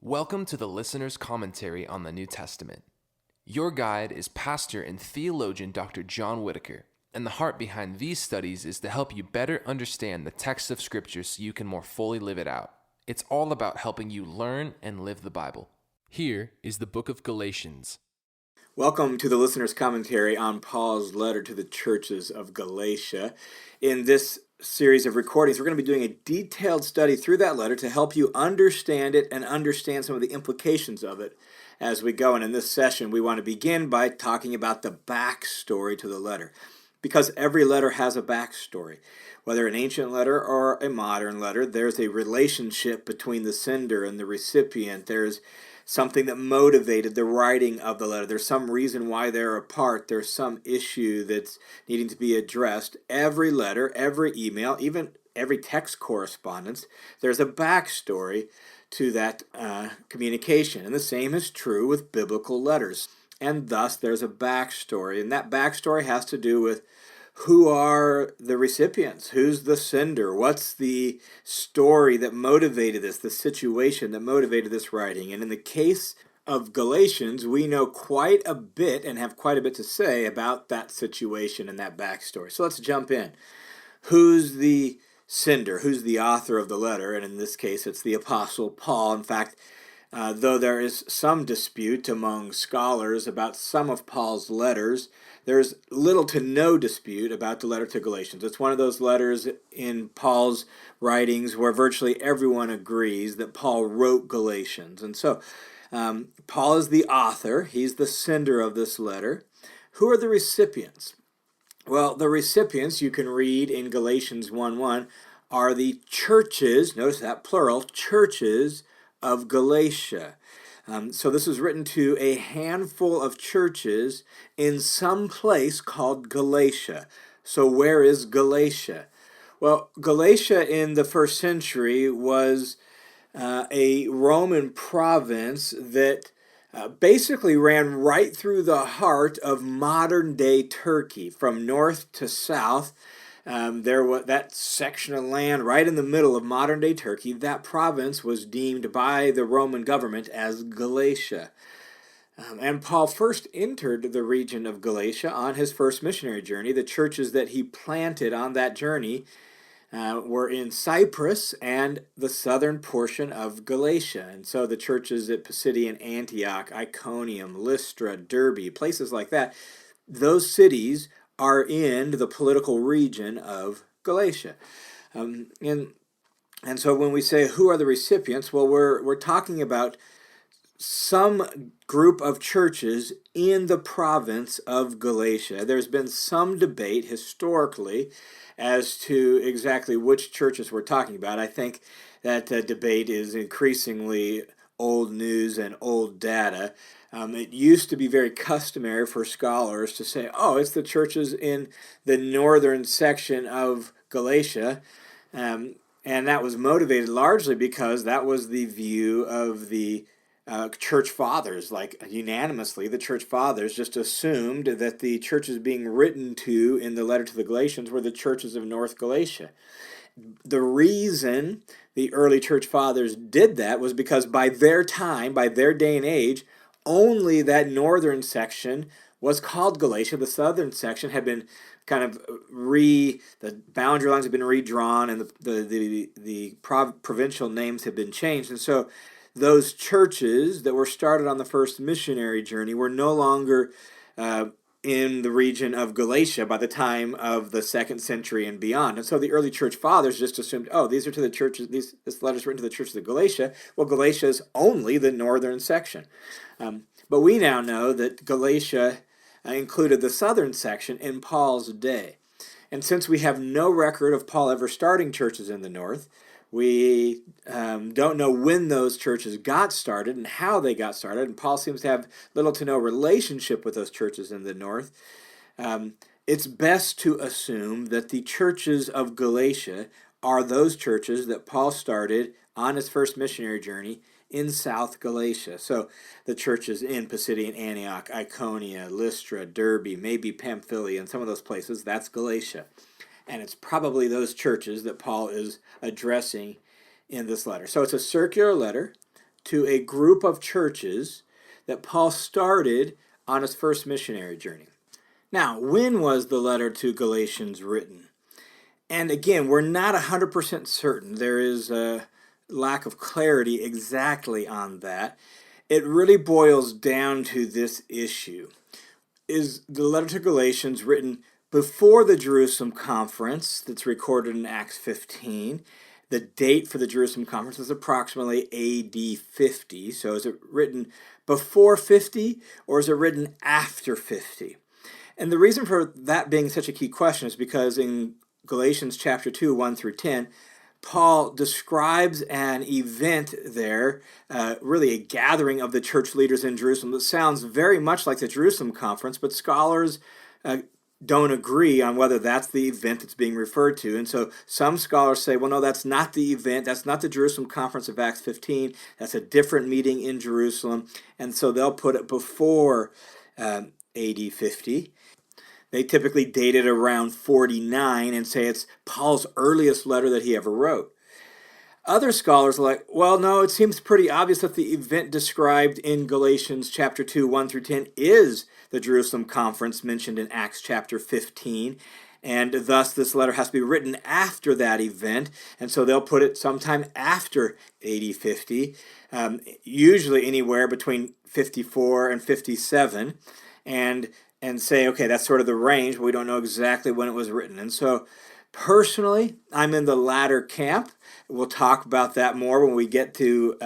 Welcome to the Listener's Commentary on the New Testament. Your guide is pastor and theologian Dr. John Whitaker, and the heart behind these studies is to help you better understand the text of Scripture so you can more fully live it out. It's all about helping you learn and live the Bible. Here is the book of Galatians. Welcome to the Listener's Commentary on Paul's letter to the churches of Galatia. In this series of recordings, we're going to be doing a detailed study through that letter to help you understand it and understand some of the implications of it as we go. And in this session, we want to begin by talking about the backstory to the letter, because every letter has a backstory. Whether an ancient letter or a modern letter, there's a relationship between the sender and the recipient. There's something that motivated the writing of the letter. There's some reason why they're apart. There's some issue that's needing to be addressed. Every letter, every email, even every text correspondence, there's a backstory to that communication. And the same is true with biblical letters. And thus there's a backstory. And that backstory has to do with who are the recipients? Who's the sender? What's the story that motivated this, the situation that motivated this writing? And in the case of Galatians, we know quite a bit and have quite a bit to say about that situation and that backstory. So let's jump in. Who's the sender? Who's the author of the letter? And in this case, it's the Apostle Paul. In fact, though there is some dispute among scholars about some of Paul's letters, there's little to no dispute about the letter to Galatians. It's one of those letters in Paul's writings where virtually everyone agrees that Paul wrote Galatians. And so Paul is the author. He's the sender of this letter. Who are the recipients? Well, the recipients, you can read in Galatians 1:1, are the churches, notice that, plural, churches of Galatia. So this is written to a handful of churches in some place called Galatia. So where is Galatia? Well, Galatia in the first century was a Roman province that basically ran right through the heart of modern-day Turkey, from north to south. There was that section of land right in the middle of modern-day Turkey. That province was deemed by the Roman government as Galatia. And Paul first entered the region of Galatia on his first missionary journey. The churches that he planted on that journey were in Cyprus and the southern portion of Galatia. And so the churches at Pisidian Antioch, Iconium, Lystra, Derbe, places like that, those cities are in the political region of Galatia. And so when we say who are the recipients, well, we're talking about some group of churches in the province of Galatia. There's been some debate historically as to exactly which churches we're talking about. I think that debate is increasingly old news and old data. It used to be very customary for scholars to say, oh, it's the churches in the northern section of Galatia. And that was motivated largely because that was the view of the church fathers. Like unanimously, the church fathers just assumed that the churches being written to in the letter to the Galatians were the churches of North Galatia. The reason the early church fathers did that was because by their time, by their day and age, only that northern section was called Galatia. The southern section had been kind of the boundary lines had been redrawn, and the provincial names had been changed. And so those churches that were started on the first missionary journey were no longer in the region of Galatia by the time of the second century and beyond. And so the early church fathers just assumed, oh, these are to the churches, this letter's written to the churches of Galatia. Well, Galatia is only the northern section. But we now know that Galatia included the southern section in Paul's day. And since we have no record of Paul ever starting churches in the north, we don't know when those churches got started and how they got started, and Paul seems to have little to no relationship with those churches in the north. It's best to assume that the churches of Galatia are those churches that Paul started on his first missionary journey in South Galatia. So the churches in Pisidian Antioch, Iconia, Lystra, Derbe, maybe Pamphylia, and some of those places, that's Galatia. And it's probably those churches that Paul is addressing in this letter. So it's a circular letter to a group of churches that Paul started on his first missionary journey. Now, when was the letter to Galatians written? And again, we're not 100% certain. There is a lack of clarity exactly on that. It really boils down to this issue. Is the letter to Galatians written before the Jerusalem conference that's recorded in Acts 15? The date for the Jerusalem conference is approximately AD 50. So is it written before 50 or is it written after 50? And the reason for that being such a key question is because in Galatians chapter 2, 1 through 10, Paul describes an event there, really a gathering of the church leaders in Jerusalem that sounds very much like the Jerusalem conference, but scholars don't agree on whether that's the event that's being referred to. And so some scholars say, well, no, that's not the event. That's not the Jerusalem conference of Acts 15. That's a different meeting in Jerusalem. And so they'll put it before AD 50. They typically date it around 49 and say it's Paul's earliest letter that he ever wrote. Other scholars are like, well, no, it seems pretty obvious that the event described in Galatians chapter 2, 1 through 10 is the Jerusalem conference mentioned in Acts chapter 15. And thus this letter has to be written after that event. And so they'll put it sometime after AD 50, usually anywhere between 54 and 57. And say, okay, that's sort of the range, but we don't know exactly when it was written. And so personally, I'm in the latter camp. We'll talk about that more when we get to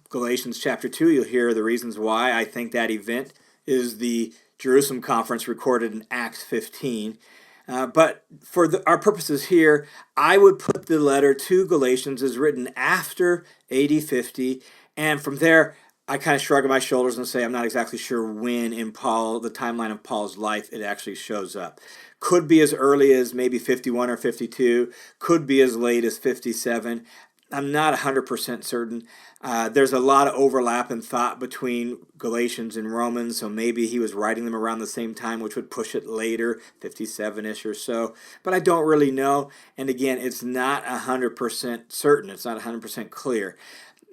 Galatians chapter 2. You'll hear the reasons why I think that event is the Jerusalem conference recorded in Acts 15. But for our purposes here, I would put the letter to Galatians as written after AD 50. And from there, I kind of shrug my shoulders and say I'm not exactly sure when in the timeline of Paul's life, it actually shows up. Could be as early as maybe 51 or 52. Could be as late as 57. I'm not 100% certain. There's a lot of overlap in thought between Galatians and Romans, so maybe he was writing them around the same time, which would push it later, 57-ish or so. But I don't really know. And again, it's not 100% certain. It's not 100% clear.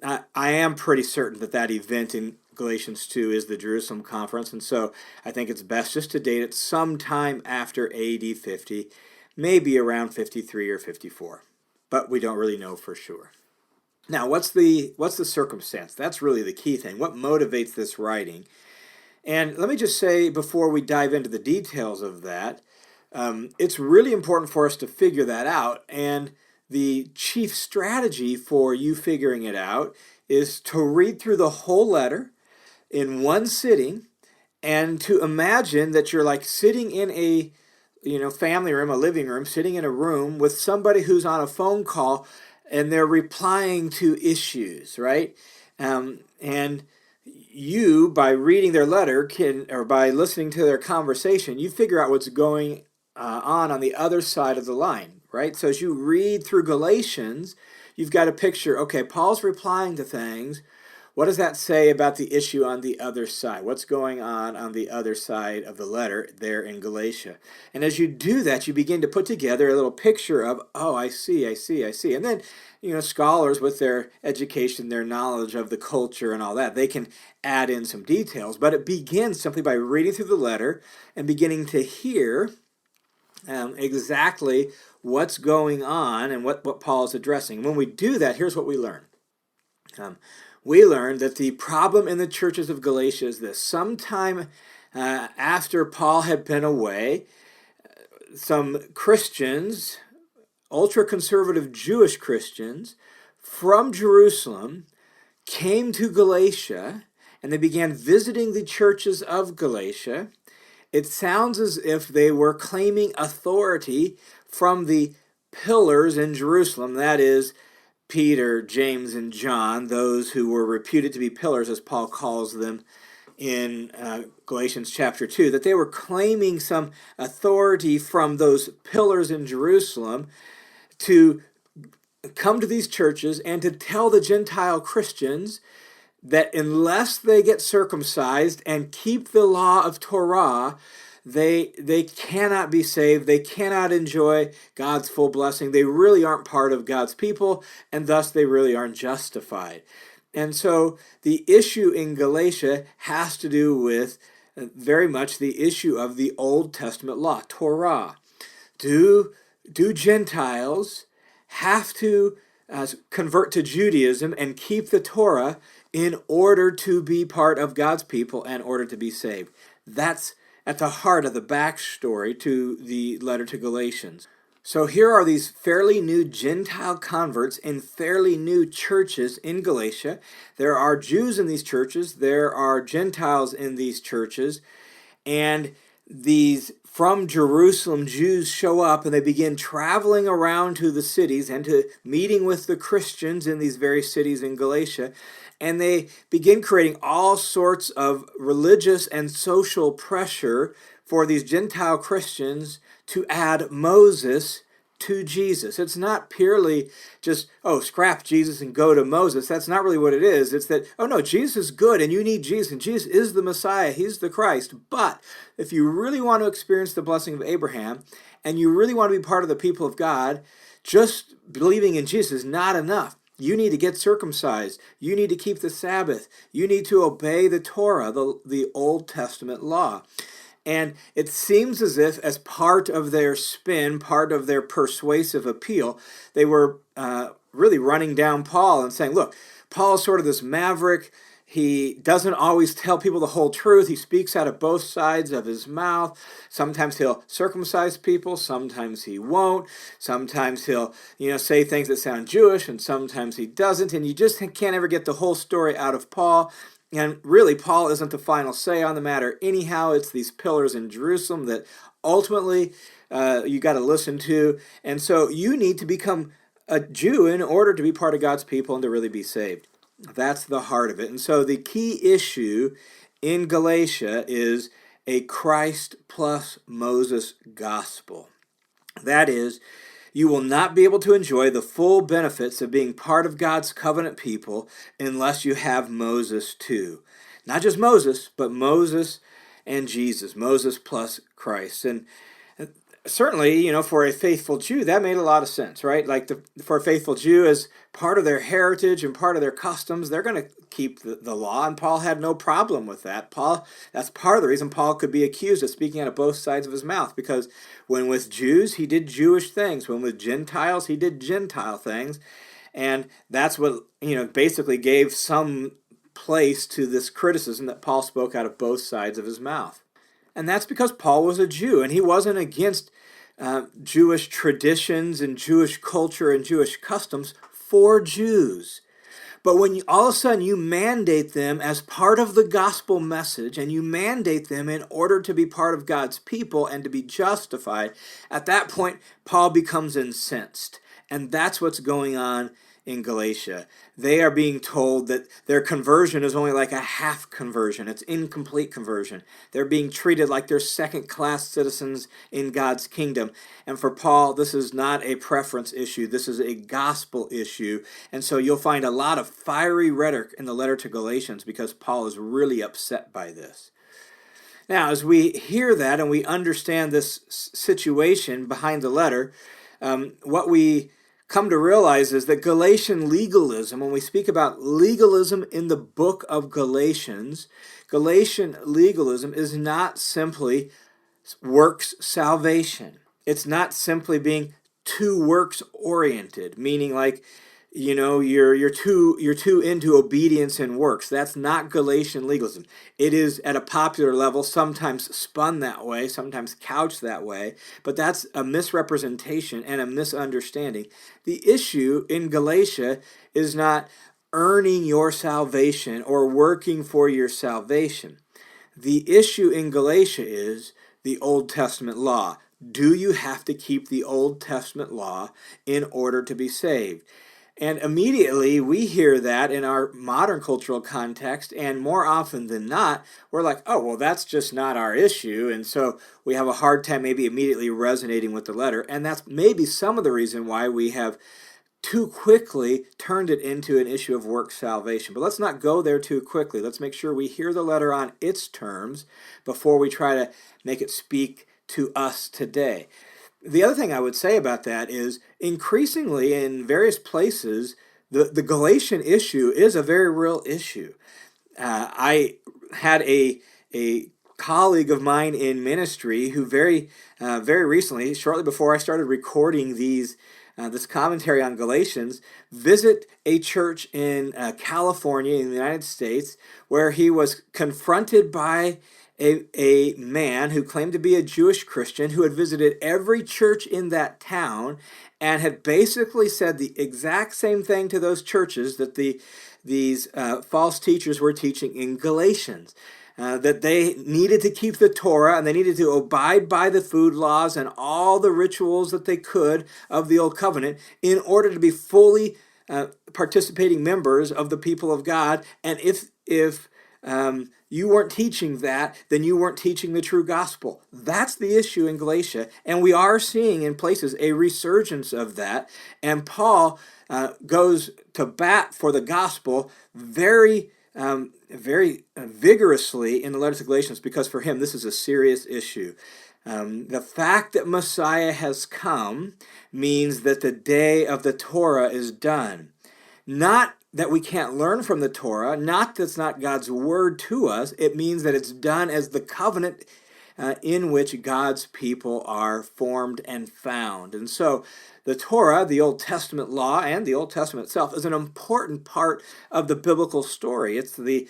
I am pretty certain that event in Galatians 2 is the Jerusalem conference, and so I think it's best just to date it sometime after AD 50, maybe around 53 or 54, but we don't really know for sure. Now, what's the circumstance? That's really the key thing. What motivates this writing? And let me just say before we dive into the details of that, it's really important for us to figure that out, and the chief strategy for you figuring it out is to read through the whole letter in one sitting and to imagine that you're like sitting in a family room, a living room, sitting in a room with somebody who's on a phone call and they're replying to issues, right? And you, by reading their letter or by listening to their conversation, you figure out what's going on the other side of the line. Right? So as you read through Galatians, you've got a picture, okay, Paul's replying to things. What does that say about the issue on the other side? What's going on the other side of the letter there in Galatia? And as you do that, you begin to put together a little picture of, oh, I see. And then, scholars with their education, their knowledge of the culture and all that, they can add in some details. But it begins simply by reading through the letter and beginning to hear exactly what's going on and what Paul is addressing. When we do that, here's what we learn. We learn that the problem in the churches of Galatia is this. Sometime after Paul had been away, some Christians, ultra-conservative Jewish Christians from Jerusalem came to Galatia and they began visiting the churches of Galatia. It sounds as if they were claiming authority from the pillars in Jerusalem, that is, Peter, James, and John, those who were reputed to be pillars, as Paul calls them in Galatians chapter 2, that they were claiming some authority from those pillars in Jerusalem to come to these churches and to tell the Gentile Christians that unless they get circumcised and keep the law of Torah, they cannot be saved. They cannot enjoy God's full blessing. They really aren't part of God's people, and thus they really aren't justified. And so the issue in Galatia has to do with very much the issue of the Old Testament law, Torah. Do Gentiles have to convert to Judaism and keep the Torah in order to be part of God's people and in order to be saved? That's at the heart of the backstory to the letter to Galatians. So here are these fairly new Gentile converts in fairly new churches in Galatia. There are Jews in these churches. There are Gentiles in these churches. And these from Jerusalem Jews show up and they begin traveling around to the cities and to meeting with the Christians in these various cities in Galatia. And they begin creating all sorts of religious and social pressure for these Gentile Christians to add Moses to Jesus. It's not purely just, oh, scrap Jesus and go to Moses. That's not really what it is. It's that, oh no, Jesus is good and you need Jesus, and Jesus is the Messiah. He's the Christ. But if you really want to experience the blessing of Abraham and you really want to be part of the people of God, just believing in Jesus is not enough. You need to get circumcised. You need to keep the Sabbath. You need to obey the Torah, the Old Testament law. And it seems as if, as part of their spin, part of their persuasive appeal, they were really running down Paul and saying, look, Paul's sort of this maverick. He doesn't always tell people the whole truth. He speaks out of both sides of his mouth. Sometimes he'll circumcise people. Sometimes he won't. Sometimes he'll, say things that sound Jewish, and sometimes he doesn't. And you just can't ever get the whole story out of Paul. And really, Paul isn't the final say on the matter. Anyhow, it's these pillars in Jerusalem that ultimately you got to listen to. And so you need to become a Jew in order to be part of God's people and to really be saved. That's the heart of it. And so the key issue in Galatia is a Christ plus Moses gospel. That is, you will not be able to enjoy the full benefits of being part of God's covenant people unless you have Moses too. Not just Moses, but Moses and Jesus. Moses plus Christ. And certainly, for a faithful Jew, that made a lot of sense, right? Like for a faithful Jew, as part of their heritage and part of their customs, they're going to keep the law, and Paul had no problem with that. That's part of the reason Paul could be accused of speaking out of both sides of his mouth, because when with Jews, he did Jewish things. When with Gentiles, he did Gentile things. And that's what, basically gave some place to this criticism that Paul spoke out of both sides of his mouth. And that's because Paul was a Jew, and he wasn't against Jewish traditions and Jewish culture and Jewish customs for Jews. But when all of a sudden you mandate them as part of the gospel message, and you mandate them in order to be part of God's people and to be justified, at that point, Paul becomes incensed. And that's what's going on in Galatia. They are being told that their conversion is only like a half conversion. It's incomplete conversion. They're being treated like they're second-class citizens in God's kingdom. And for Paul, this is not a preference issue. This is a gospel issue. And so you'll find a lot of fiery rhetoric in the letter to Galatians because Paul is really upset by this. Now, as we hear that and we understand this situation behind the letter, what we come to realize is that Galatian legalism, when we speak about legalism in the book of Galatians, Galatian legalism is not simply works salvation. It's not simply being too works oriented, meaning like, you're too into obedience and works. That's not Galatian legalism. It is at a popular level, sometimes spun that way, sometimes couched that way, but that's a misrepresentation and a misunderstanding. The issue in Galatia is not earning your salvation or working for your salvation. The issue in Galatia is the Old Testament law. Do you have to keep the Old Testament law in order to be saved? And immediately we hear that in our modern cultural context, and more often than not, we're like, oh, well, that's just not our issue. And so we have a hard time maybe immediately resonating with the letter. And that's maybe some of the reason why we have too quickly turned it into an issue of work salvation. But let's not go there too quickly. Let's make sure we hear the letter on its terms before we try to make it speak to us today. The other thing I would say about that is increasingly in various places, The Galatian issue is a very real issue. I had a colleague of mine in ministry who very recently, shortly before I started recording this commentary on Galatians, visit a church in California in the United States, where he was confronted by a man who claimed to be a Jewish Christian who had visited every church in that town and had basically said the exact same thing to those churches that these false teachers were teaching in Galatians. That they needed to keep the Torah and they needed to abide by the food laws and all the rituals that they could of the Old Covenant in order to be fully participating members of the people of God. And if you weren't teaching that, then you weren't teaching the true gospel. That's the issue in Galatia, and we are seeing in places a resurgence of that. And Paul goes to bat for the gospel very vigorously in the letter to Galatians, because for him this is a serious issue. The fact that Messiah has come means that the day of the Torah is done. Not that we can't learn from the Torah, not that's not God's word to us. It means that it's done as the covenant in which God's people are formed and found. And so the Torah, the Old Testament law, and the Old Testament itself is an important part of the biblical story. It's the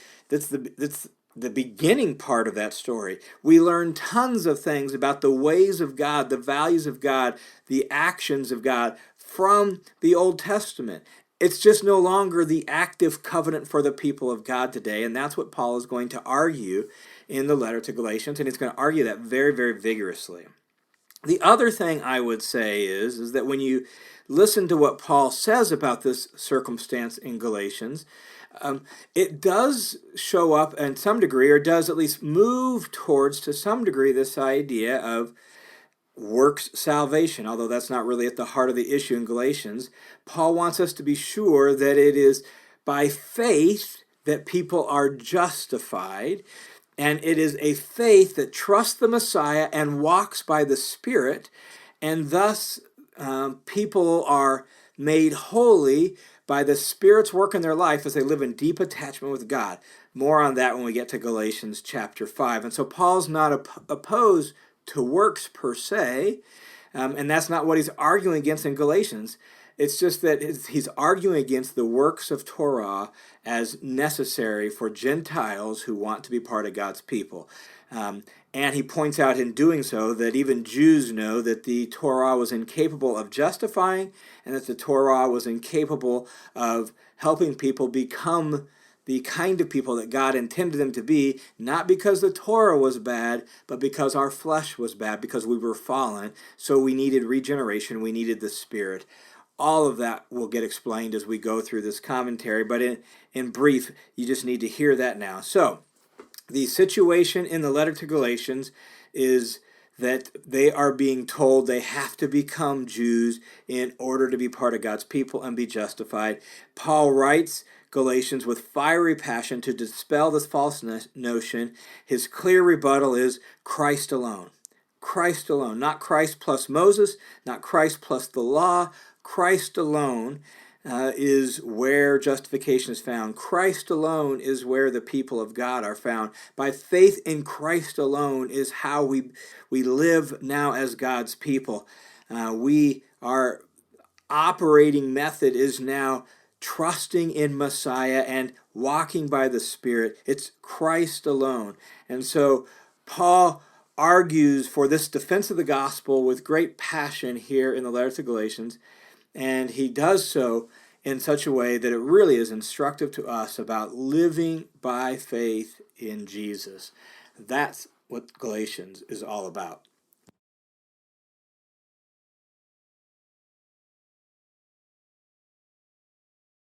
beginning part of that story. We learn tons of things about the ways of God, the values of God, the actions of God from the Old Testament. It's just no longer the active covenant for the people of God today, and that's what Paul is going to argue in the letter to Galatians, and he's going to argue that very, very vigorously. The other thing I would say is that when you listen to what Paul says about this circumstance in Galatians, it does show up in some degree, or does at least move towards, to some degree, this idea of works salvation, although that's not really at the heart of the issue in Galatians. Paul wants us to be sure that it is by faith that people are justified, and it is a faith that trusts the Messiah and walks by the Spirit, and thus people are made holy by the Spirit's work in their life as they live in deep attachment with God. More on that when we get to Galatians chapter 5. And so Paul's not opposed to works per se, and that's not what he's arguing against in Galatians. It's just that he's arguing against the works of Torah as necessary for Gentiles who want to be part of God's people. And he points out in doing so that even Jews know that the Torah was incapable of justifying, and that the Torah was incapable of helping people become the kind of people that God intended them to be, not because the Torah was bad, but because our flesh was bad, because we were fallen, so we needed regeneration, we needed the Spirit. All of that will get explained as we go through this commentary, but in brief, you just need to hear that now. So, the situation in the letter to Galatians is that they are being told they have to become Jews in order to be part of God's people and be justified. Paul writes Galatians with fiery passion to dispel this false notion. His clear rebuttal is Christ alone. Christ alone. Not Christ plus Moses, not Christ plus the law. Christ alone is where justification is found. Christ alone is where the people of God are found. By faith in Christ alone is how we live now as God's people. Our operating method is now trusting in Messiah and walking by the Spirit. It's Christ alone. And so Paul argues for this defense of the gospel with great passion here in the letter to Galatians, and he does so in such a way that it really is instructive to us about living by faith in Jesus. That's what Galatians is all about.